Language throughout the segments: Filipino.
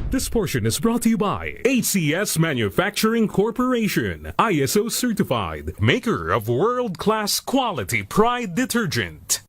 This portion is brought to you by ACS Manufacturing Corporation, ISO certified, maker of world-class quality Pride detergent.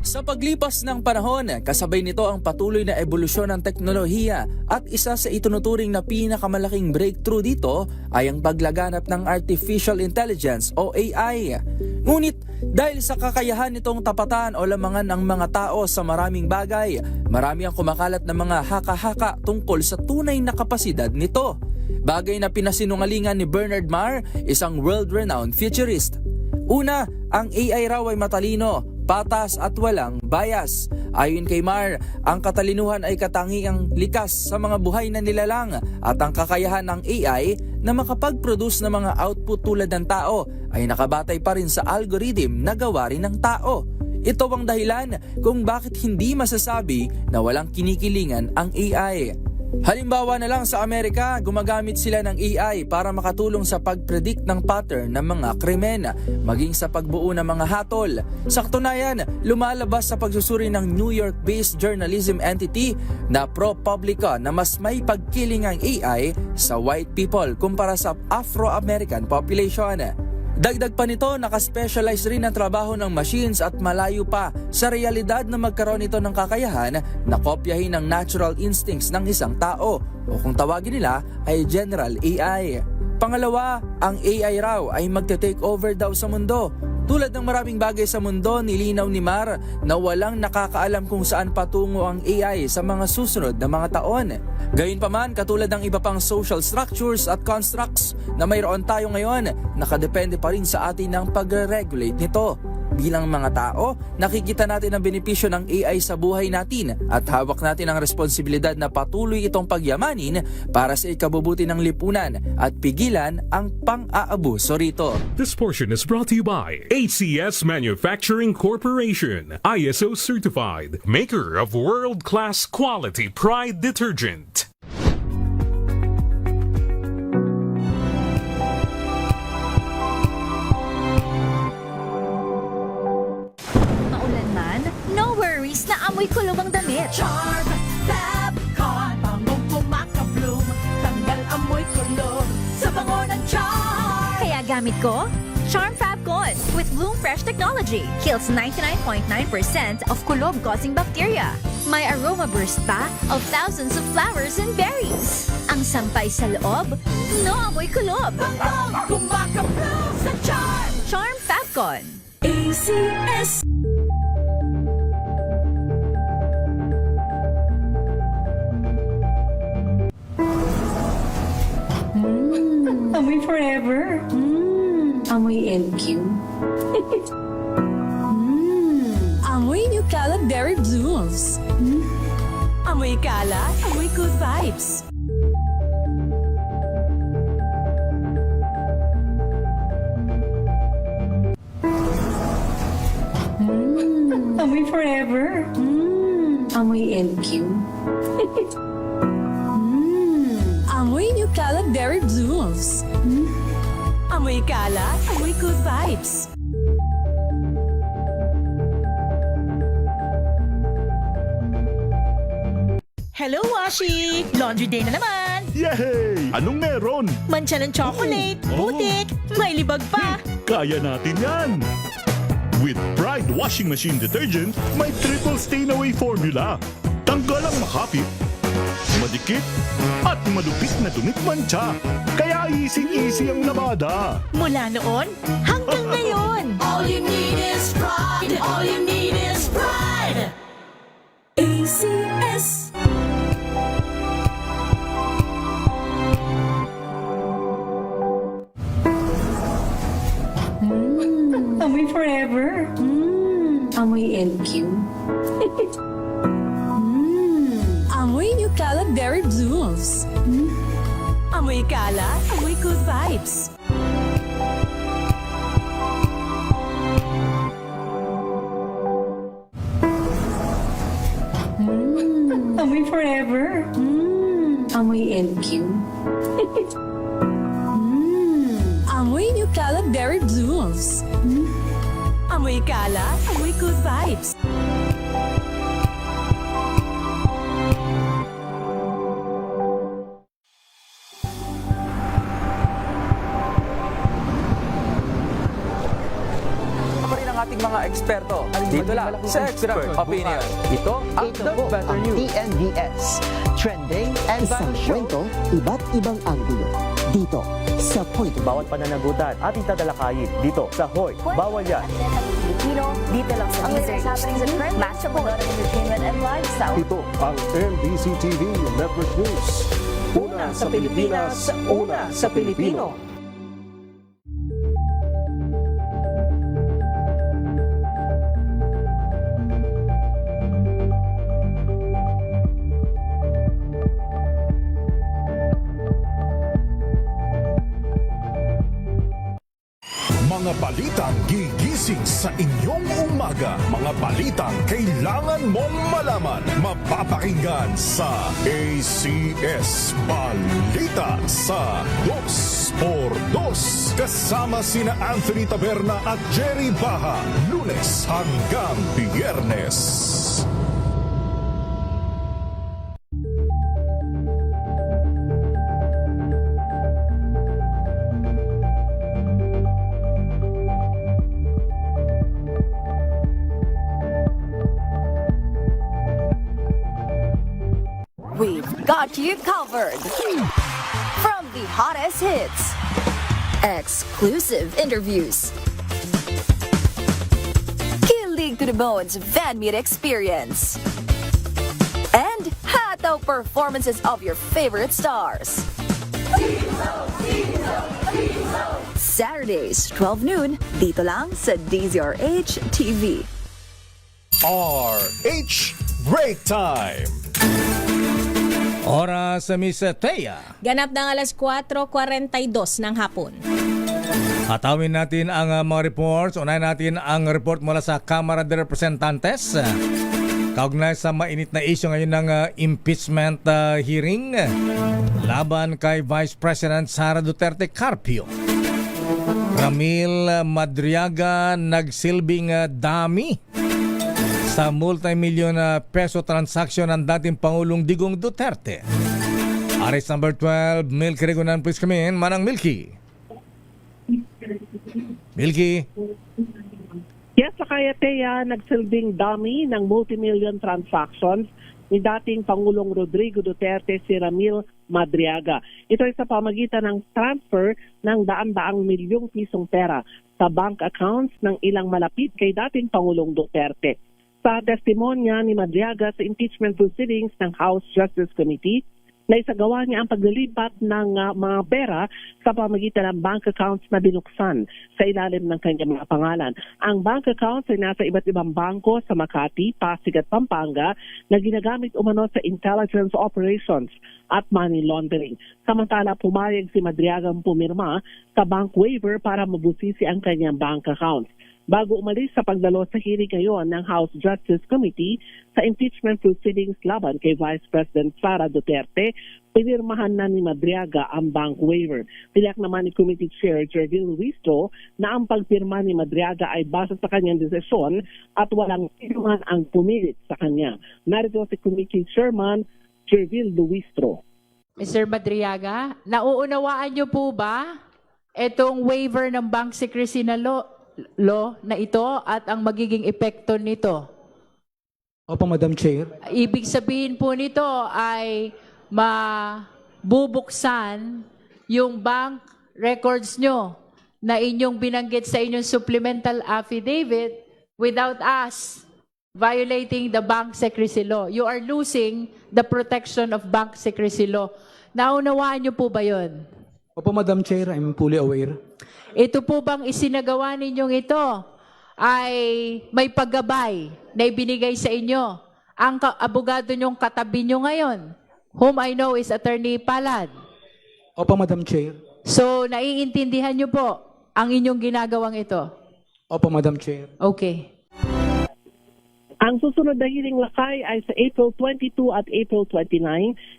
Sa paglipas ng panahon, kasabay nito ang patuloy na ebolusyon ng teknolohiya at isa sa itunuturing na pinakamalaking breakthrough dito ay ang paglaganap ng Artificial Intelligence o AI. Ngunit dahil sa kakayahan nitong tapatan o lamangan ang mga tao sa maraming bagay, marami ang kumakalat na mga haka-haka tungkol sa tunay na kapasidad nito. Bagay na pinasinungalingan ni Bernard Marr, isang world-renowned futurist. Una, ang AI raw ay matalino, patas at walang bias. Ayon kay Marr, ang katalinuhan ay katangiang likas sa mga buhay na nilalang at ang kakayahan ng AI na makapag-produce ng mga output tulad ng tao ay nakabatay pa rin sa algorithm na gawa rin ng tao. Ito ang dahilan kung bakit hindi masasabi na walang kinikilingan ang AI. Halimbawa na lang sa Amerika, gumagamit sila ng AI para makatulong sa pag-predict ng pattern ng mga krimen, maging sa pagbuo ng mga hatol. Sa katunayan, lumalabas sa pagsusuri ng New York-based journalism entity na ProPublica na mas may pagkiling ang AI sa white people kumpara sa Afro-American population. Dagdag pa nito, nakaspecialize rin ang trabaho ng machines at malayo pa sa realidad na magkaroon ito ng kakayahan na kopyahin ang natural instincts ng isang tao o kung tawagin nila ay General AI. Pangalawa, ang AI raw ay magte-take over daw sa mundo. Tulad ng maraming bagay sa mundo, nilinaw ni Marr na walang nakakaalam kung saan patungo ang AI sa mga susunod na mga taon. Gayunpaman, katulad ng iba pang social structures at constructs na mayroon tayo ngayon, nakadepende pa rin sa atin ang pagre-regulate nito. Bilang mga tao, nakikita natin ang benepisyo ng AI sa buhay natin at hawak natin ang responsibilidad na patuloy itong pagyamanin para sa ikabubuti ng lipunan at pigilan ang pang-aabuso rito. This portion is brought to you by ACS Manufacturing Corporation, ISO certified, maker of world-class quality Pride detergent. Amoy kulog ang damit. Charm Fabcon, bangong pumakabloom, tanggal amoy kulog sa bango ng charm. Kaya gamit ko, Charm Fabcon with Bloom Fresh technology. Kills 99.9% of kulog-causing bacteria. May aroma burst pa of thousands of flowers and berries. Ang sampay sa loob, no amoy kulob. Bangong pumakabloom sa charm. Charm Fabcon. ACS. Amoy forever. Amoy LQ. Amoy New Calad Berry Blooms. Amoy kalat, amoy good vibes. Amoy forever. Amoy LQ. Amoy New Calad Berry Blooms. Amoy kalat, amoy good vibes. Hello, Washi! Laundry day na naman! Yay! Anong meron? Mancha ng chocolate, putik, may libag pa! Kaya natin yan! With Pride Washing Machine Detergent, may triple stain-away formula. Tanggal ang makapit, madikit, at malupit na dumit mancha. Kaya easy-easy ang labada. Mula noon hanggang ngayon! All you need is pride. All you need is pride. ACS. Amoy forever. Amoy LQ. Amoy New Calad Berry Blooms. Amoy kalat, amoy good vibes. Amoy forever. Amoy LQ. Amoy New Calad Berry Blooms. Amoy kalat, amoy good vibes. eksperto. Dito lang sa Expert Opinion. Ito ang The Better News. TNVS. Trending and Isang show. kwento, iba't ibang anggulo. Dito, sa Point of Bawat pananagutan ating tatalakayin dito sa Hoy. Bawal yan. Filipino, dito lang sa Wizards. Happening sa trend, match up with entertainment and lifestyle. Ito ang NBC TV Network News. Una sa Pilipinas, una sa Pilipino. Mga balitang gigising sa inyong umaga. Mga balitang kailangan mong malaman. Mapapakinggan sa ACS Balita sa 2x2. Kasama sina Anthony Taberna at Jerry Baha. Lunes hanggang Biyernes. We've got you covered. From the hottest hits, exclusive interviews, kilig to the bones fan meet experience, and hataw performances of your favorite stars. Saturdays, 12 noon, dito lang sa DZRH TV. RH Break Time. Oras sa Miss Thea. Ganap ng alas 4:42 ng hapon. Atawin natin ang mga reports. Unahin natin ang report mula sa Kamara de Representantes. Kaugnay sa mainit na issue ngayon ng impeachment hearing laban kay Vice President Sara Duterte Carpio. Ramil Madriaga nagsilbing dami sa multi-million peso transaction ng dating Pangulong Digong Duterte. Arrest number 12, Milky Regunan, please come in. Manang Milky. Milky. Yes, Sakayateya, nagsilbing dami ng multi-million transactions ni dating Pangulong Rodrigo Duterte si Ramil Madriaga. Ito ay sa pamagitan ng transfer ng daan-daang milyong pisong pera sa bank accounts ng ilang malapit kay dating Pangulong Duterte. Sa testimonya ni Madriaga sa impeachment proceedings ng House Justice Committee, na isagawa niya ang paglilipat ng mga pera sa pamagitan ng bank accounts na binuksan sa ilalim ng kanyang mga pangalan. Ang bank accounts ay nasa iba't ibang bangko sa Makati, Pasig at Pampanga na ginagamit umano sa intelligence operations at money laundering. Samantala, pumayag si Madriagang pumirma sa bank waiver para mabusisi ang kanyang bank accounts. Bago umalis sa pagdalo sa hearing ngayon ng House Justice Committee sa impeachment proceedings laban kay Vice President Sara Duterte, pinirmahan na ni Madriaga ang bank waiver. Tiyak naman ni Committee Chair Jervil Luistro na ang pagpirma ni Madriaga ay base sa kanyang desisyon at walang inuman ang pumilit sa kanya. Narito si Committee Chairman Jervil Luistro. Mr. Madriaga, nauunawaan niyo po ba itong waiver ng bank secrecy na law na ito at ang magiging epekto nito? Opo, Madam Chair. Ibig sabihin po nito ay mabubuksan yung bank records nyo na inyong binanggit sa inyong supplemental affidavit without us violating the bank secrecy law. You are losing the protection of bank secrecy law. Naunawaan nyo po ba yun? Opo, Madam Chair, I'm fully aware. Ito po bang isinagawa ninyong ito ay may paggabay na ibinigay sa inyo ang abogado nyong katabi nyo ngayon, whom I know is Attorney Palad? Opo, Madam Chair. So, naiintindihan nyo po ang inyong ginagawang ito? Opo, Madam Chair. Okay. Ang susunod na hearing lakay ay sa April 22 at April 29.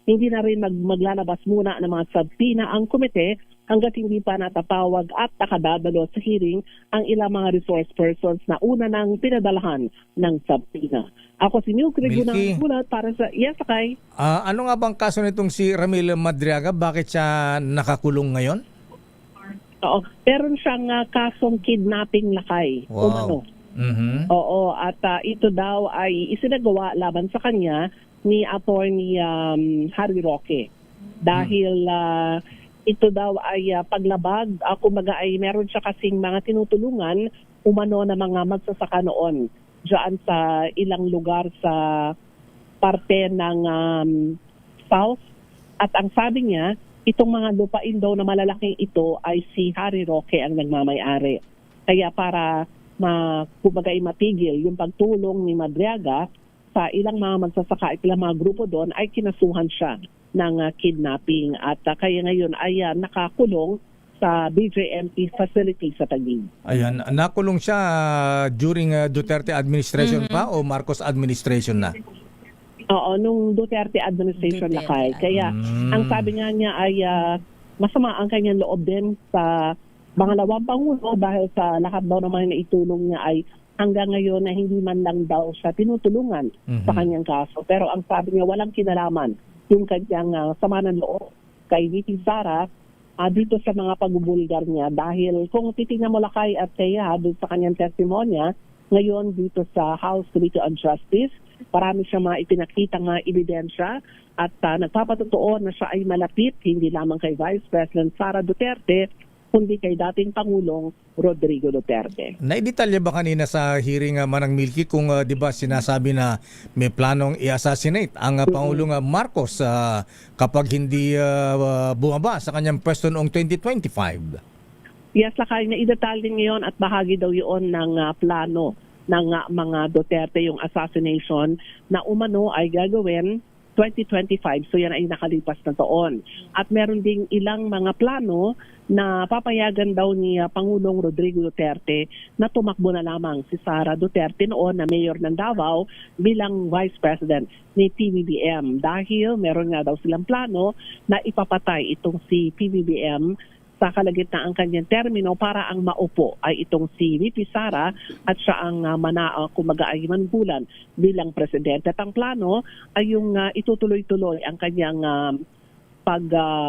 Hindi na rin maglalabas muna ng mga subpoena ang komite hanggat hindi pa natatawag at nakadadalo sa hearing ang ilang mga resource persons na una nang pinadalahan ng subpoena. Ako si Milky Regunan Bulat para sa Sakay. Ano nga bang kaso nitong si Ramil Madriaga? Bakit siya nakakulong ngayon? Oo, meron siyang kasong kidnapping lakay. Wow. Umano. Oo, at ito daw ay isinagawa laban sa kanya ni Attorney Harry Roque. Dahil ito daw ay paglabag, kumbaga ay meron siya kasing mga tinutulungan umano na mga magsasaka noon diyan sa ilang lugar sa parte ng South. At ang sabi niya, itong mga lupain daw na malalaking ito ay si Harry Roque ang nagmamay-ari. Kaya para kumbaga ay matigil yung pagtulong ni Madriaga sa ilang mga magsasaka at ilang mga grupo doon ay kinasuhan siya ng kidnapping at kaya ngayon ay nakakulong sa BJMP facility sa Taguig. Ayan, nakulong siya during Duterte administration pa o Marcos administration na? Oo, nung Duterte administration lakay. Kaya ang sabi nga niya ay masama ang kanyang loob din sa pangalawang pangulo dahil sa lahat daw naman na itulong niya ay hanggang ngayon na hindi man lang daw siya tinutulungan sa kanyang kaso. Pero ang sabi niya walang kinalaman yung kanyang sama ng loob kay VP Sara dito sa mga pagbubulgar niya. Dahil kung titingnan mo lakay at Thea doon sa kanyang testimonya, ngayon dito sa House Committee on Justice, marami siya mga ipinakita mga ebidensya at nagpapatotoo na siya ay malapit hindi lamang kay Vice President Sara Duterte kundi kay dating Pangulong Rodrigo Duterte. Naidetalya ba kanina sa hearing Manang Milky kung di ba sinasabi na may planong i-assassinate ang Pangulong Marcos kapag hindi bumaba sa kanyang pwesto noong 2025? Yes, lakay na idetalye ngayon at bahagi daw yun ng plano ng mga Duterte yung assassination na umano ay gagawin 2025. So yan ay nakalipas na taon. At meron ding ilang mga plano na papayagan daw ni Pangulong Rodrigo Duterte na tumakbo na lamang si Sara Duterte noon na mayor ng Davao bilang vice president ni PBBM. Dahil meron nga daw silang plano na ipapatay itong si PBBM sa kalagitnaan kanyang termino para ang maupo ay itong si VP Sara at siya ang kumaga ay mangulan bilang presidente. At ang plano ay yung itutuloy-tuloy ang kanyang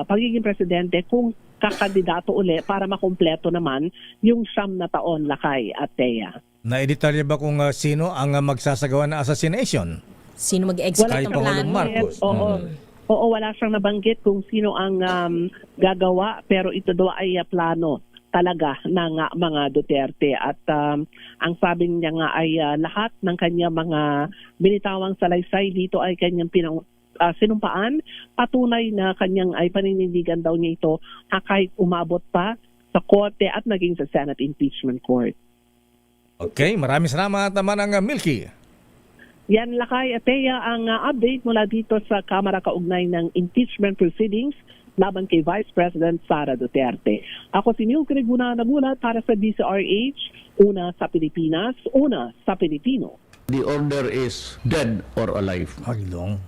pagiging presidente kung kakandidato uli para makumpleto naman yung 9 na taon lakay at Thea. Naidetalya ba kung sino ang magsasagawa ng assassination? Sino mag-execute ng Pangulong plano? Marcos. Oo, wala siyang nabanggit kung sino ang gagawa pero ito daw ay plano talaga ng mga Duterte at ang sabi niya nga ay lahat ng kanya mga binitawang salaysay dito ay kanyang sinumpaan. Patunay na kanyang ay paninindigan daw niya ito kahit umabot pa sa korte at naging sa Senate Impeachment Court. Okay, maraming salamat naman ang Milky. Yan lakay at Thea ang update mula dito sa Kamara kaugnay ng impeachment proceedings laban kay Vice President Sara Duterte. Ako si Neil Criguna nagulat para sa DCRH, una sa Pilipinas, una sa Pilipino. The order is dead or alive. Haglong.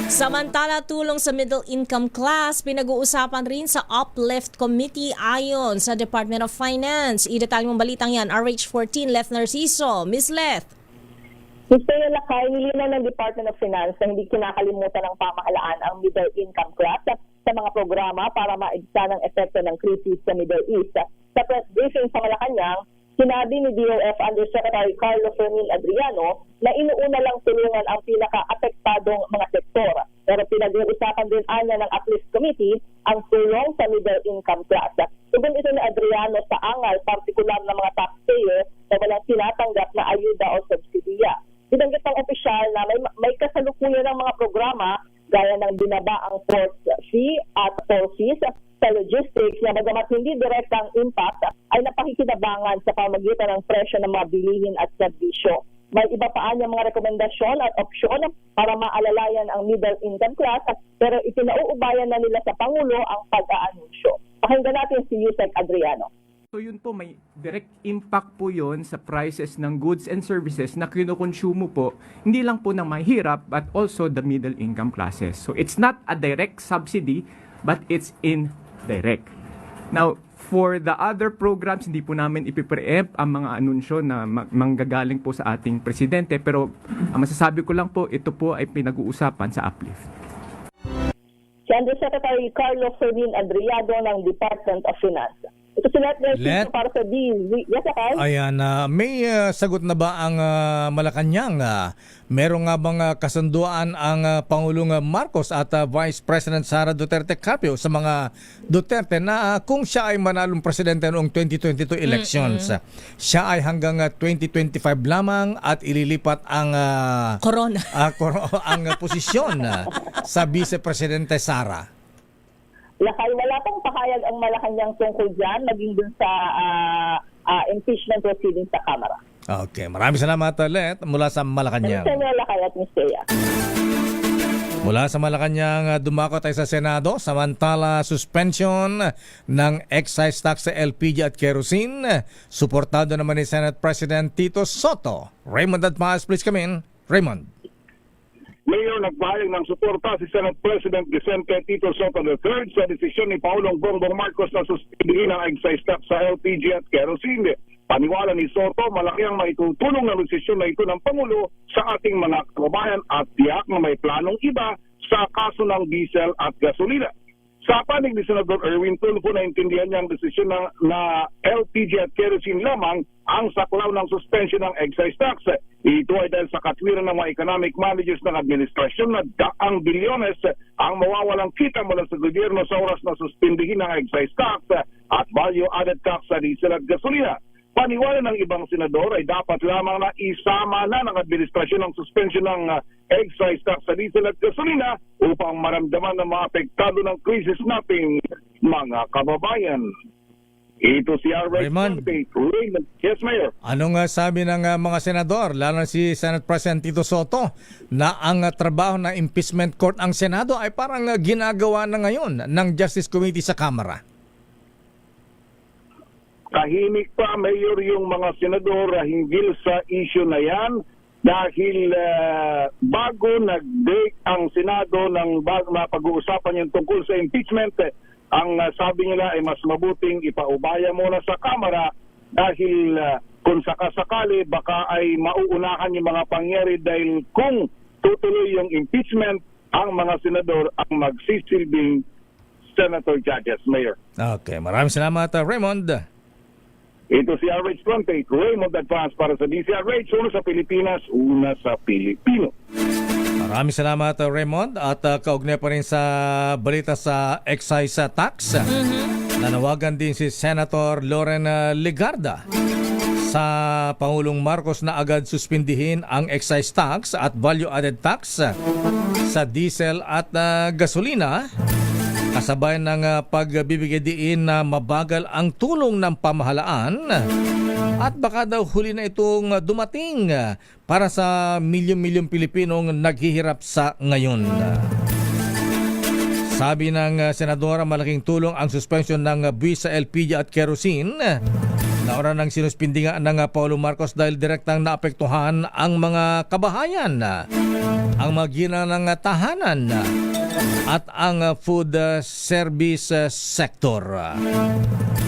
Samantala, tulong sa middle income class, pinag-uusapan rin sa Uplift Committee ayon sa Department of Finance. Idetalye mong balitang yan, RH14, Leth Narciso. Miss Leth. Gusto nila lakay, nilinaw ng Department of Finance na hindi kinakalimutan ng pamahalaan ang middle income class sa mga programa para maigsa ng epekto ng krisis sa Middle East. Sa press briefing sa Malacanang, sinabi ni DOF Undersecretary Carlo Fermin Adriano na inuuna lang tulungan ang pinaka-apektadong mga sektor. Pero pinag-uusapan din anya ng Uplift Committee ang tulong sa middle income class. Tugon ito ni Adriano sa angal partikular ng mga taxpayer na walang tinatanggap na ayuda o subsidiya. Binanggit ng opisyal na may kasalukuyan ng mga programa gaya ng binaba ang port fee at toll fees sa logistics na bagamat hindi direktang impact ay napakikinabangan sa pamagitan ng presyo ng mga bilihin at serbisyo. May iba pa ang mga rekomendasyon at opsyon para maalalayan ang middle income class pero itinauubayan na nila sa Pangulo ang pag-aanunsyo. Pakinggan natin si Yusek Adriano. So yun po, may direct impact po yun sa prices ng goods and services na kinukonsumo po, hindi lang po ng mahirap but also the middle income classes. So it's not a direct subsidy but it's indirect. Now, for the other programs, hindi po namin ipipreempt ang mga anunsyo na manggagaling po sa ating presidente pero ang masasabi ko lang po, ito po ay pinag-uusapan sa Uplift. Si Undersecretary Carlo Fermin Adriano ng Department of Finance. Ito si Let Let. para sa D. Yes, Akay? Ayan, may sagot na ba ang Malacanang? Meron nga bang kasunduan ang Pangulong Marcos at Vice President Sara Duterte Carpio sa mga Duterte na kung siya ay manalong presidente noong 2022 elections, siya ay hanggang 2025 lamang at ililipat ang Corona. ang posisyon sa Vice Presidente Sara? Lakay, wala pang pahayag ang Malacanang tungkol dyan, maging dun sa impeachment proceedings sa Kamara. Okay, maraming salamat, Let, mula sa Malacanang. Senator Lakay at Ms. Thea. Mula sa Malacanang, dumako tayo sa Senado. Samantala, suspension ng excise tax sa LPG at kerosene. Suportado naman ni Senate President Tito Soto. Raymond Admas, please come in. Raymond. Mayor, nagpahayag ng suporta si Senate President Vicente Tito Soto III sa desisyon ni Pangulong Bongbong Marcos na suspindihin ang excise tax sa LPG at kerosene. Paniwala ni Soto, malaki ang maitutulong na desisyon na ito ng Pangulo sa ating mga kababayan at tiyak na may planong iba sa kaso ng diesel at gasolina. Sa panig ni Senador Erwin Tulfo, naintindihan niya ang desisyon na LPG at kerosene lamang ang saklaw ng suspension ng excise tax. Ito ay dahil sa katwiran ng mga economic managers ng administrasyon na daang bilyones ang mawawalang kita mula sa gobyerno sa oras na suspindihin ng excise tax at value-added tax sa diesel at gasolina. Paniwala ng ibang senador ay dapat lamang na isama na ng administrasyon ng suspension ng excise tax sa diesel at gasolina upang maramdaman ng mga apektado ng krisis nating mga kababayan. Ito si Raymond. Raymond. Yes, Mayor. Anong sabi ng mga senador, lalo na si Senate President Tito Soto, na ang trabaho ng impeachment court ang Senado ay parang ginagawa na ngayon ng Justice Committee sa Kamara? Tahimik pa, Mayor, yung mga senador hinggil sa issue na yan dahil bago nag-break ang Senado ng pag-uusapan yung tungkol sa impeachment, ang sabi nila ay mas mabuting ipaubaya muna sa Kamara dahil kung sakasakali baka ay mauunahan yung mga pangyari dahil kung tutuloy yung impeachment, ang mga senador ang magsisilbing senator judges, Mayor. Okay, maraming salamat, Raymond. Ito si RH28, Raymond Advance para sa DCRH, una sa Pilipinas, una sa Pilipino. Maraming salamat, Raymond. At kaugnay pa rin sa balita sa excise tax. Nanawagan din si Senator Loren Legarda sa Pangulong Marcos na agad suspindihin ang excise tax at value-added tax sa diesel at gasolina. Kasabay ng pagbibigay diin na mabagal ang tulong ng pamahalaan at baka daw huli na itong dumating para sa milyon-milyong Pilipinong naghihirap sa ngayon. Sabi ng senadora, malaking tulong ang suspension ng buwis sa LPG at kerosene na oras ng sinuspindi nga ng Paulo Marcos dahil direktang naapektuhan ang mga kabahayan, ang mga ginang tahanan at ang food service sector.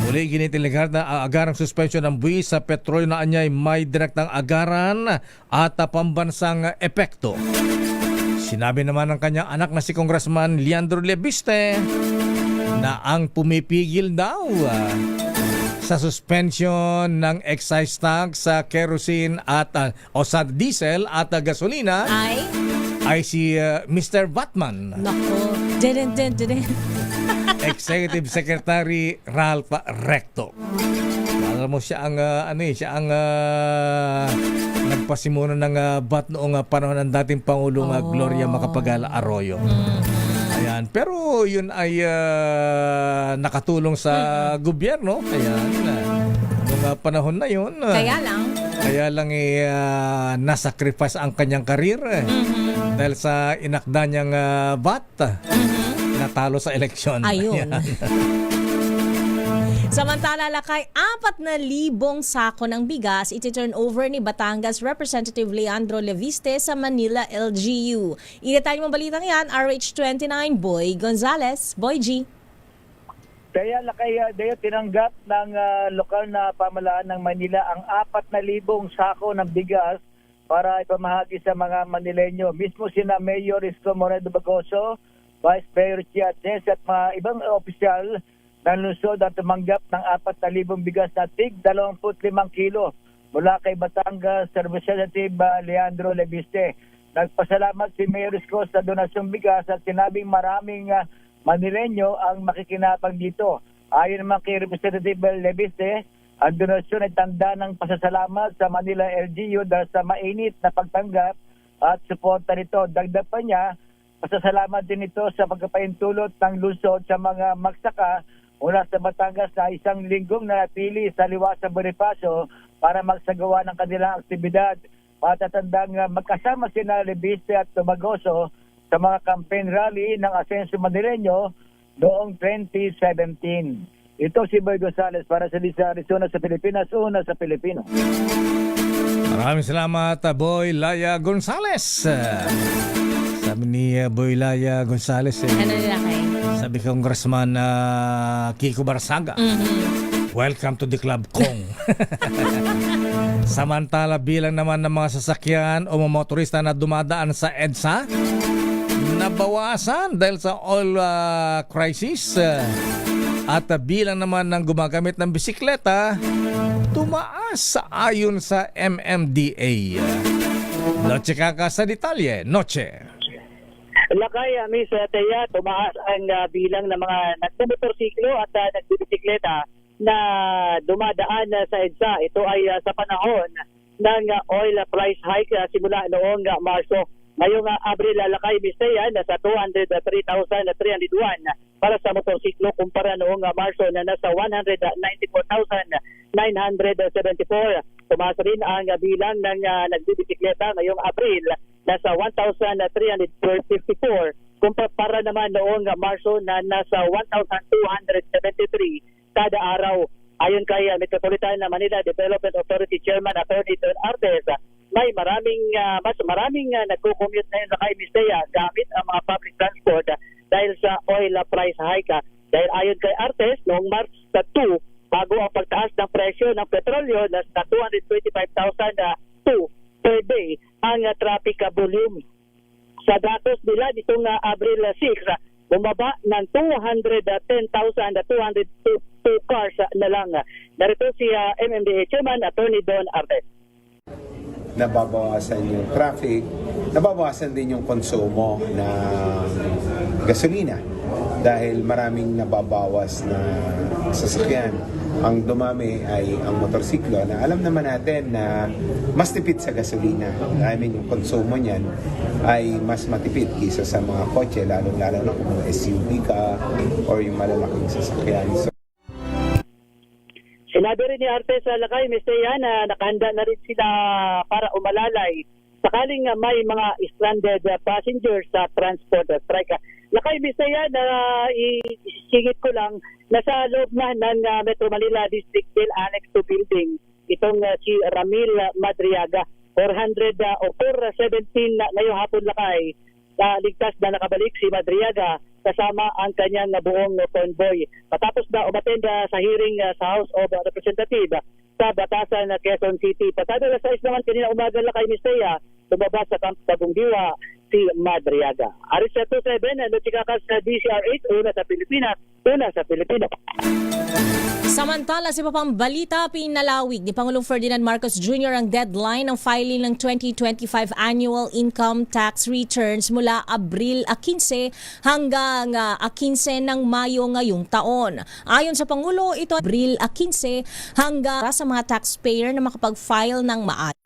Muli ginitiligar na agarang suspension ng buwis sa petrolyo na anyay may direktang agaran at pambansang epekto. Sinabi naman ng kanyang anak na si Congressman Leandro Leviste na ang pumipigil daw sa suspension ng excise tax sa kerosene at o sa diesel at gasolina ay si Mr. Batman. Nako. Executive Secretary Ralph Recto. Alam mo siya ang nagpasimula ng BAT noong panahon ng dating Pangulong Gloria Macapagal Arroyo. Ayan, pero yun ay nakatulong sa gobyerno. Ayan, nung panahon na yun. Kaya lang nasacrifice ang kanyang karir dahil sa inakda niyang BAT. Natalo sa eleksyon. Ayun. Samantala, Lakay, 4,000 sako ng bigas iti-turn over ni Batangas Representative Leandro Leviste sa Manila LGU. Idetalye mo balitang yan, RH29, Boy Gonzales. Boy G. Kaya Lakay, tinanggap ng lokal na pamahalaan ng Manila ang 4,000 sako ng bigas para ipamahagi sa mga Manileño. Mismo sina Mayor Isko Moreno Bagoso, Vice Mayor Chiates at mga ibang opisyal ng lungsod at tumanggap ng 4,000 bigas na tig 25 kilo mula kay Batangas Representative Leandro Leviste. Nagpasalamat si Mayor Isko sa donasyong bigas at sinabing maraming Manileño ang makikinabang dito. Ayon naman kay Representative Leviste, ang donasyon ay tanda ng pasasalamat sa Manila LGU dahil sa mainit na pagtanggap at suporta nito. Dagdag pa niya, pasasalamat din ito sa pagpapaintulot ng lungsod sa mga magsaka mula sa Batangas na 1 linggong nanatili sa Liwasa Bonifacio para magsagawa ng kanilang aktibidad. Matatandang magkasama sina Leviste at Tumagoso sa mga campaign rally ng Asenso Manileño noong 2017. Ito si Boy Gonzales para sa Lisa, Arizona sa Pilipinas, una sa Pilipino. Maraming salamat, Boy Laya Gonzales. Sabi ni Boy Laya Gonzales, Ano nila kay? sabi Congressman Kiko Barsaga, welcome to the club, Kong. Samantala, bilang naman ng mga sasakyan o mga motorista na dumadaan sa EDSA, nabawasan dahil sa oil crisis. At bilang naman ng gumagamit ng bisikleta, tumaas ayon sa MMDA. Noche Kaka sa detalye, Noche. Lakay, Miss Teya, tumaas ang bilang ng mga nagmumotorsiklo at nagbibisikleta na dumadaan sa EDSA. Ito ay sa panahon ng oil price hike simula noong Marso. Ngayong Abril, Lakay, Miss Teya, nasa 203,301 para sa motorsiklo kumpara noong Marso na nasa 194,974. Tumaas rin ang bilang ng nagbibisikleta ngayong Abril, nasa 1,354 kumpara naman noong Marso na nasa 1,273 kada araw. Ayon kay Metropolitan Manila Development Authority Chairman Attorney Don Artes, may mas maraming nagko-commute na yun sa kay Mistea gamit ang mga public transport dahil sa oil price hike. Dahil ayon kay Artes, noong March 2, bago ang pagtaas ng presyo ng petrolyo na 225,002 per day ang traffic volume. Sa datos nila nitong Abril 6, bumaba ng 210,202 cars na lang. Narito si MMDA Chairman Attorney Don Artes. Nababawasan yung traffic, nababawasan din yung konsumo ng gasolina dahil maraming nababawas na sasakyan. Ang dumami ay ang motorsiklo na alam naman natin na mas tipid sa gasolina. Yung konsumo niyan ay mas matipid kaysa sa mga kotse, lalo-lalo na kung SUV ka or yung malalaking sasakyan. Sinabi rin ni Artes Lakay, Mistea, na nakahanda na rin sila para umalalay sakaling may mga stranded passengers sa transport strike. Lakay, Mistea, na isingit ko lang, nasa loob na ng Metro Manila District Jail Annex 2 building itong si Ramil Madriaga. 417 na ngayong hapon, Lakay, ligtas na nakabalik si Madriaga kasama ang kanyang buong convoy. Matapos na umattend sa hearing sa House of Representatives sa Batasan, Quezon City. Pasado alas 6 naman kanina umaga, Lakay, Mistea, lumabas sa Camp Tagungdiwa si Madriaga. Aris 27, Nochikakas sa DCR8, una sa Pilipinas, una sa Pilipino. Samantala, sa papang balita, pinalawig ni Pangulong Ferdinand Marcos Jr. ang deadline ng filing ng 2025 annual income tax returns mula Abril 15 hanggang 15 ng Mayo ngayong taon. Ayon sa Pangulo, ito Abril 15 hanggang sa mga taxpayer na makapag-file ng maayos,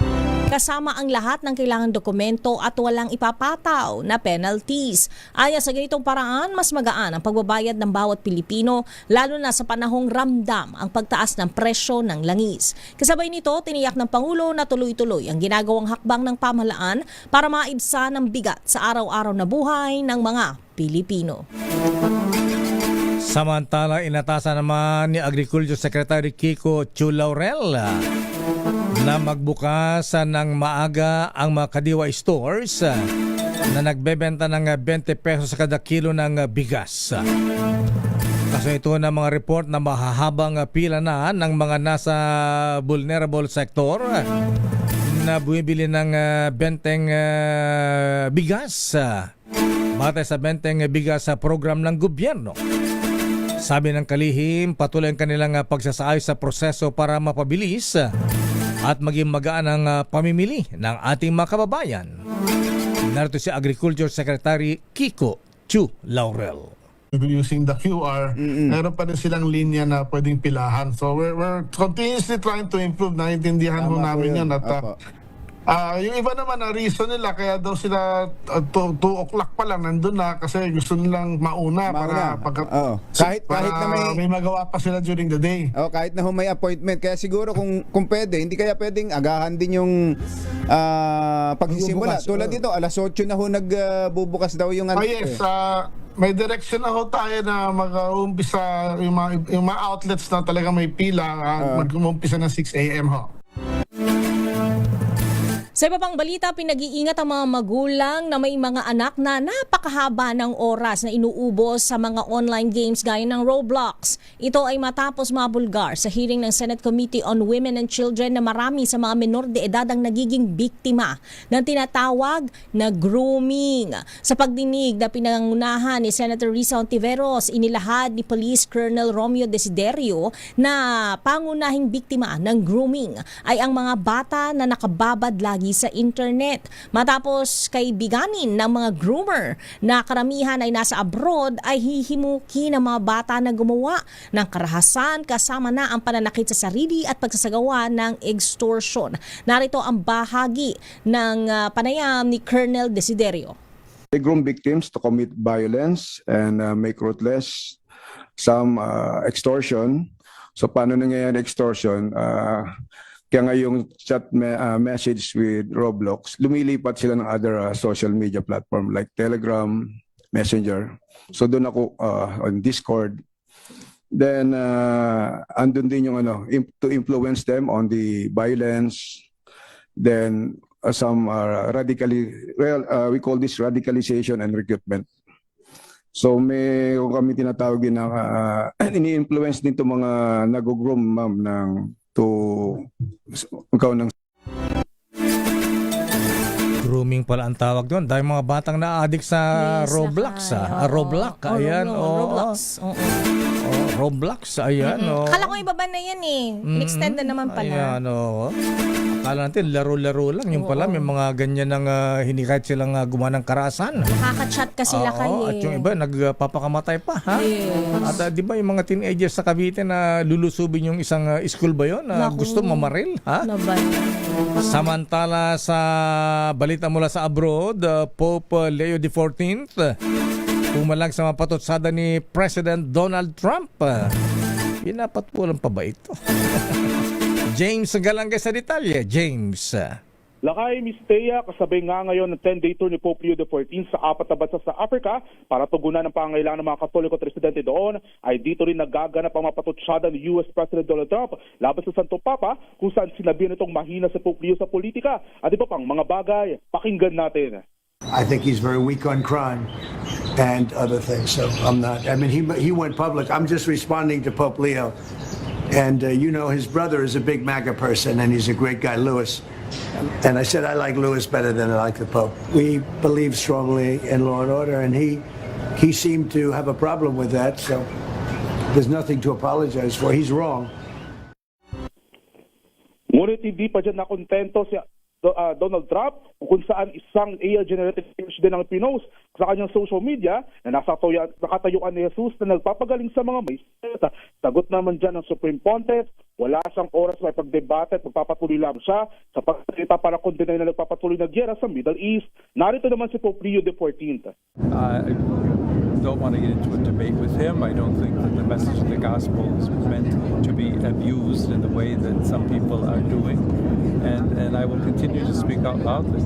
kasama ang lahat ng kailangang dokumento at walang ipapataw na penalties. Aya sa ganitong paraan, mas magaan ang pagbabayad ng bawat Pilipino, lalo na sa panahong ramdam ang pagtaas ng presyo ng langis. Kasabay nito, tiniyak ng Pangulo na tuloy-tuloy ang ginagawang hakbang ng pamahalaan para maibsan ang bigat sa araw-araw na buhay ng mga Pilipino. Samantala, inatasan naman ni Agriculture Secretary Kiko Chulaurel na magbukas ng maaga ang mga Kadiwa stores na nagbebenta ng 20 pesos sa kada kilo ng bigas. Kasi ito na mga report na mahahabang pila na ng mga nasa vulnerable sector na bumibili ng benteng bigas batay sa benteng bigas sa program ng gobyerno. Sabi ng kalihim, patuloy ang kanilang pagsasaayos sa proseso para mapabilis at maging magaan ang pamimili ng ating mga kababayan. Narito si Agriculture Secretary Kiko Chu Laurel. Using the QR, meron pa rin silang linya na pwedeng pilahan. So we're continuously trying to improve. Naiintindihan ho namin yan. At yung iba naman na reason nila, kaya daw sila 2 o'clock pa lang nandun na kasi gusto nilang mauna. Para kahit na may magawa pa sila during the day. Kahit na may appointment. Kaya siguro kung pwede, hindi kaya pwedeng agahan din yung pagsisimula. Tulad dito, alas 8 na ho nagbubukas daw yung Yes, may direction na ho tayo na mag-uumpisa yung mga outlets na talaga may pila, mag-uumpisa ng 6 a.m. ho. Sa iba pang balita, pinag-iingat ang mga magulang na may mga anak na napakahaba ng oras na inuubos sa mga online games gaya ng Roblox. Ito ay matapos mabulgar sa hearing ng Senate Committee on Women and Children na marami sa mga menor de edad ang nagiging biktima ng tinatawag na grooming. Sa pagdinig na pinangunahan ni Senator Risa Ontiveros, inilahad ni Police Colonel Romeo Desiderio na pangunahing biktima ng grooming ay ang mga bata na nakababad lagi sa internet. Matapos kaibiganin ng mga groomer na karamihan ay nasa abroad, ay hihimuki ng mga bata na gumawa ng karahasan kasama na ang pananakit sa sarili at pagsasagawa ng extortion. Narito ang bahagi ng panayam ni Colonel Desiderio. They groom victims to commit violence and make ruthless some extortion. So paano nangyayari extortion? Kaya nga yung chat message with Roblox, lumilipat sila ng other social media platform like Telegram, Messenger. So doon ako on Discord. Then andun din yung to influence them on the violence. Then some we call this radicalization and recruitment. So may kami tinatawag din na ini-influence din to mga nag-groom ma'am ng Grooming pala ang tawag doon. Dahil mga batang na-addict sa Roblox. Roblox. Ayan. Roblox. Roblox. Ayan. Kala ko iba ba na yan In-extend na naman pala. Ayan. Akala natin laro-laro lang. Yung pala may mga ganyan ng hinikayat silang gumawa ng karahasan. Nakaka-chat ka sila kayo. At yung iba nagpapakamatay pa. Yes. At di ba yung mga teenagers sa Cavite na lulusubin yung isang school ba yun? Gusto mamaril? Samantala sa balita mula sa abroad, Pope Leo XIV pumalag sa mapatutsada ni President Donald Trump. Pinapatpulan pa ba ito? James Galangay sa detalye. James. Lakay, Miss Thea, kasabay nga ngayon ng 10-day tour ni Pope Leo XIV sa 4 na bansa sa Africa para tugunan ang pangangailangan ng mga Katoliko at residente doon, ay dito rin nagaganap ang mapatutsyada ni US President Donald Trump laban sa Santo Papa kung saan sinabi nitong mahina si Pope Leo sa politika at iba pang mga bagay. Pakinggan natin. I think he's very weak on crime and other things. So I'm not. I mean, he went public. I'm just responding to Pope Leo. And his brother is a big MAGA person, and he's a great guy, Louis. And I said I like Louis better than I like the Pope. We believe strongly in law and order, and he seemed to have a problem with that. So there's nothing to apologize for. He's wrong. Ngunit hindi pa dyan nakontento si Donald Trump kung saan isang AI-generated image din ang pinost sa kanyang social media na nakatayuan ni Jesus na nagpapagaling sa mga may sakit. Sagot naman dyan ng Supreme Pontiff, wala siyang oras may pagdebate at magpapatuloy lang siya sa pagsalita para kondinay na nagpapatuloy na gyera sa Middle East. Narito naman si Pope Leo XIV. I don't want to get into a debate with him. I don't think that the message of the gospel is meant to be abused in the way that some people are doing. And I will continue to speak out loudly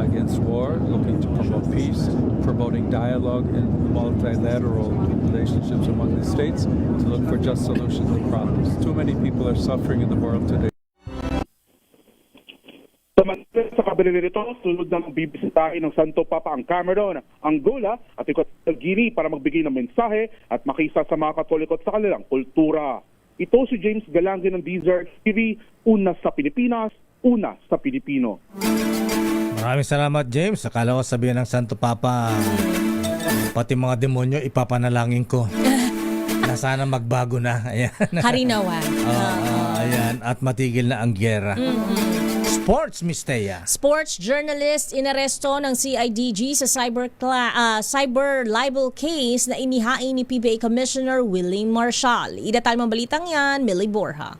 against war, looking to promote peace, promoting dialogue and multilateral relationships among the states to look for just solutions to problems. Too many people are suffering in the world today. Sa kabila nito, sunod ng bibisitahin ng Santo Papa ang Cameroon, Angola at Equatorial Guinea para magbigay ng mensahe at makisa sa mga Katoliko at sa kanilang kultura. Ito si James Galangay ng Desert TV, una sa Pilipinas, una sa Pilipino. Maraming salamat, James. Akala ko sabihin ng Santo Papa, pati mga demonyo ipapanalangin ko. Sana magbago na. Ayan. Harinawan. Ayan. At matigil na ang gyera. Sports, Miss Thea. Sports journalist inaresto ng CIDG sa cyber libel case na inihain ni PBA Commissioner Willie Marshall. Idatal mong balitang yan, Millie Borja.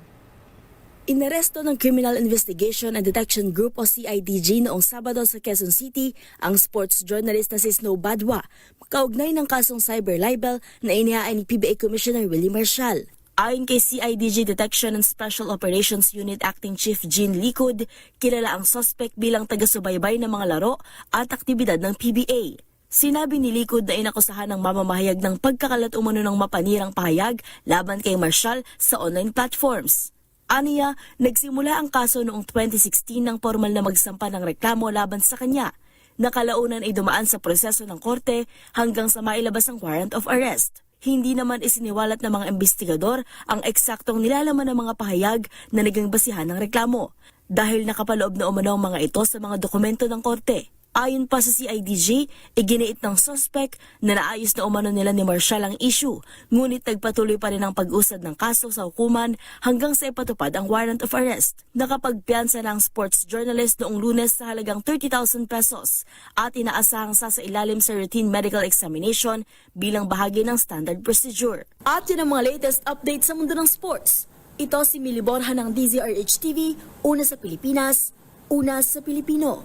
Inaresto ng Criminal Investigation and Detection Group o CIDG noong Sabado sa Quezon City ang sports journalist na si Snow Badwa, kaugnay ng kasong cyber libel na inihain ni PBA Commissioner Willie Marshall. Ayon kay CIDG Detection and Special Operations Unit Acting Chief Jean Likud, kilala ang suspect bilang taga-subaybay ng mga laro at aktibidad ng PBA. Sinabi ni Likud na inakusahan ng mamamahayag ng pagkakalat umano ng mapanirang pahayag laban kay Marshall sa online platforms. Aniya, nagsimula ang kaso noong 2016 nang formal na magsampa ng reklamo laban sa kanya. Nakalaunan ay dumaan sa proseso ng korte hanggang sa mailabas ang warrant of arrest. Hindi naman isiniwalat ng mga investigador ang eksaktong nilalaman ng mga pahayag na naging basihan ng reklamo dahil nakapaloob na umano ang mga ito sa mga dokumento ng korte. Ayon pa sa CIDG, iginiit ng suspect na naayos na umano nila ni Marshall ang issue, ngunit nagpatuloy pa rin ang pag-usad ng kaso sa hukuman hanggang sa ipatupad ang warrant of arrest. Nakapagpiyansa ng sports journalist noong Lunes sa halagang 30,000 pesos at inaasahang sa ilalim sa routine medical examination bilang bahagi ng standard procedure. At yun ang mga latest update sa mundo ng sports. Ito si Millie Borja ng DZRH-TV, una sa Pilipinas, una sa Pilipino.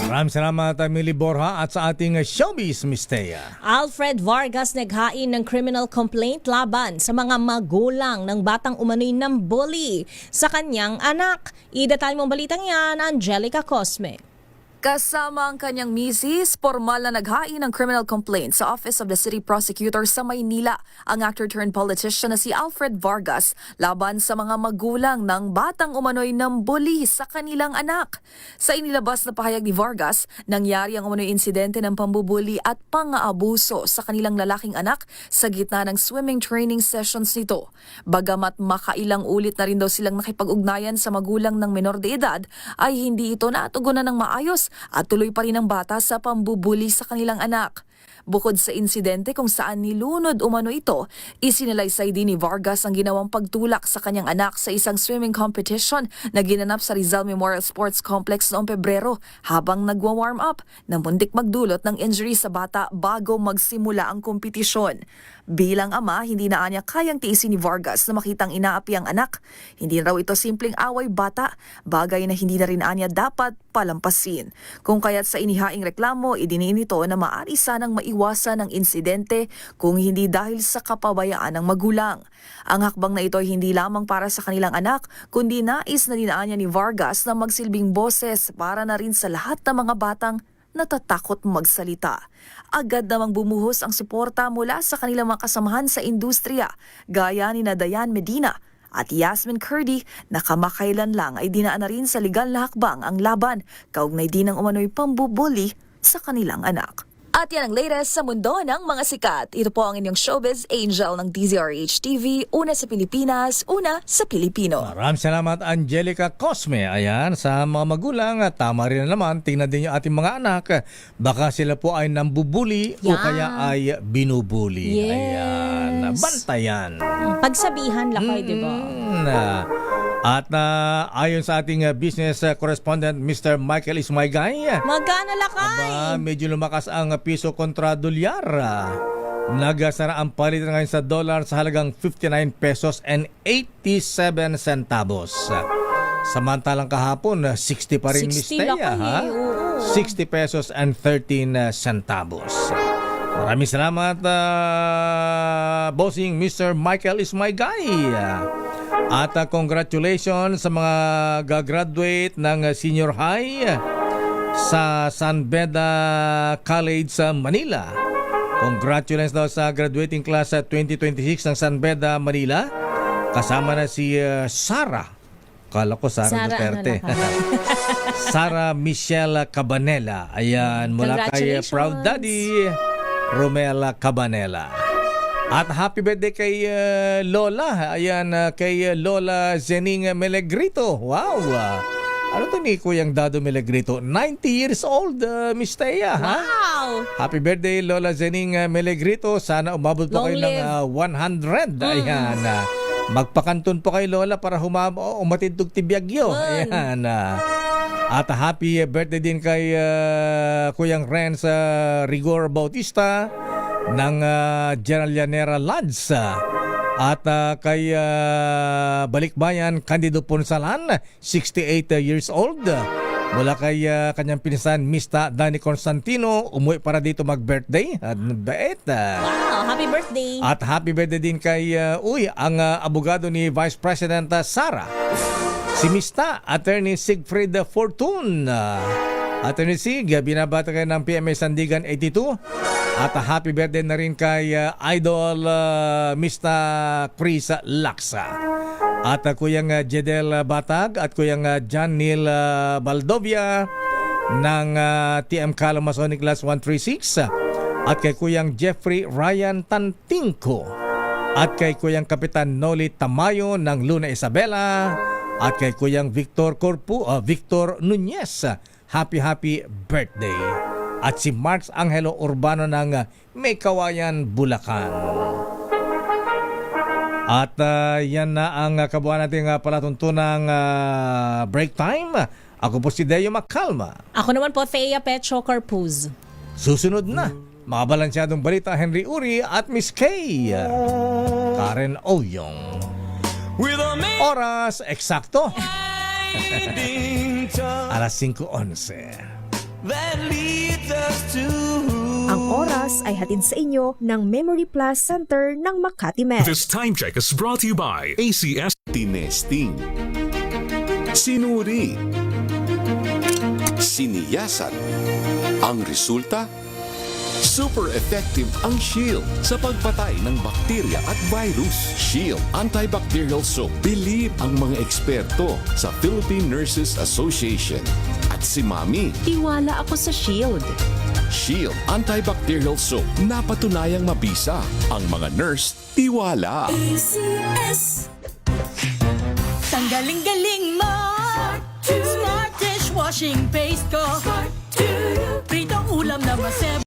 Maraming salamat, Millie Borja, at sa ating showbiz, Miss Thea. Alfred Vargas naghain ng criminal complaint laban sa mga magulang ng batang umano'y ng bully sa kanyang anak. Idatal mong balitang yan, Angelica Cosme. Kasama ang kanyang misis, formal na naghain ng criminal complaint sa Office of the City Prosecutor sa Maynila ang actor-turned-politician na si Alfred Vargas laban sa mga magulang ng batang umano'y ng bully sa kanilang anak. Sa inilabas na pahayag ni Vargas, nangyari ang umano'y insidente ng pambubuli at pang-aabuso sa kanilang lalaking anak sa gitna ng swimming training sessions nito. Bagamat makailang ulit na rin daw silang nakipag-ugnayan sa magulang ng menor de edad, ay hindi ito natugunan ng maayos at tuloy pa rin ang bata sa pambubuli sa kanilang anak. Bukod sa insidente kung saan nilunod umano ito, isinalaysay din ni Vargas ang ginawang pagtulak sa kanyang anak sa isang swimming competition na ginanap sa Rizal Memorial Sports Complex noong Pebrero habang nagwa-warm up na muntik magdulot ng injury sa bata bago magsimula ang kompetisyon. Bilang ama, hindi na anya kayang tiisin ni Vargas na makitang inaapi ang anak. Hindi raw ito simpleng away bata, bagay na hindi na rin anya dapat palampasin. Kung kaya't sa inihaing reklamo, idiniin ito na maaari sanang maiwasan ang insidente kung hindi dahil sa kapabayaan ng magulang. Ang hakbang na ito ay hindi lamang para sa kanilang anak, kundi nais na dinaanya ni Vargas na magsilbing boses para na rin sa lahat ng mga batang natatakot magsalita. Agad namang bumuhos ang suporta mula sa kanilang mga kasamahan sa industriya, gaya ni Dayan Medina at Yasmin Curdy na kamakailan lang ay dinaan na rin sa legal na hakbang ang laban, kaugnay din ng umano'y pambubuli sa kanilang anak. At yan ang latest sa mundo ng mga sikat. Ito po ang inyong showbiz angel ng DZRH-TV, una sa Pilipinas, una sa Pilipino. Maraming salamat, Angelica Cosme. Ayan, sa mga magulang, tama rin na naman, tingnan din yung ating mga anak. Baka sila po ay nambubuli o kaya ay binubuli. Yes. Ayan, bantayan. Pagsabihan lakay, di ba? At ayon sa ating business correspondent, Mr. Michael Ismaygay, magkano lakay? Medyo lumakas ang piso kontra dolyar. Nagasara ang palitan ngayon sa dollar sa halagang 59 pesos and 87 centavos. Samantalang kahapon, 60 pa rin, Miss Thea, ha? 60 pesos and 13 centavos. Maraming salamat, bossing Mr. Michael Ismaygay. At congratulations sa mga gagraduate ng senior high sa San Beda College sa Manila. Congratulations daw sa graduating class 2026 ng San Beda, Manila. Kasama na si Sara. Kala ko Sara Duterte. Sara Michelle Cabanela. Ayan, mula kay Proud Daddy Romela Cabanela. At happy birthday kay Lola. Ayan, kay Lola Zening Melegrito. Wow! Ano to ni Kuyang Dado Melegrito? 90 years old, Miss Thea, ha? Wow! Happy birthday, Lola Zening Melegrito. Sana umabot pa Long kayo ng 100. Ayan. Magpakanton po kay Lola para umatindog tibiyagyo. Ayan. At happy birthday din kay Kuyang Renz Rigor Bautista ng General Llanera Lads. At kay Balikbayan Candido Ponsalan, 68 years old. Mula kay kanyang pinsan Mista Danny Constantino, umuwi para dito mag-birthday. At bait. Wow, happy birthday. At happy birthday din kay ang abogado ni Vice President Sara. Si Mista Attorney Siegfried Fortun. Attorney Sig, binabata kayo ng PMA Sandigan 82. At happy birthday na rin kay Idol Mista Chris Laksa. At Kuyang Jedel Batag at Kuyang John Neil Baldovia ng TM Calum Masonic Class 136. At kay Kuyang Jeffrey Ryan Tantingko. At kay Kuyang Kapitan Noli Tamayo ng Luna Isabela. At kay Kuyang Victor Nunez. Happy birthday. At si Marks Angelo Urbano ng May Kawayan, Bulacan. At yan na ang kabuuan nating palatuntunang break time. Ako po si Deo Macalma. Ako naman po, Thea Petro Carpuz. Susunod na, mga balansyadong balita, Henry Uri at Miss Kay Karen Oyong. Oras eksakto. Alas 5:11. Ang oras ay hatid sa inyo ng Memory Plus Center ng Makati Med. This time check is brought to you by ACS. Tinesting, sinuri, siniyasan. Ang resulta, super effective ang Shield sa pagpatay ng bakterya at virus. Shield Antibacterial Soap. Believe ang mga eksperto sa Philippine Nurses Association. At si Mami. Tiwala ako sa Shield. Shield Antibacterial Soap. Napatunayang mabisa. Ang mga nurse, tiwala. ACS. Tanggaling-galing mo. Smart dishwashing paste ko. Pritong ulam na masem.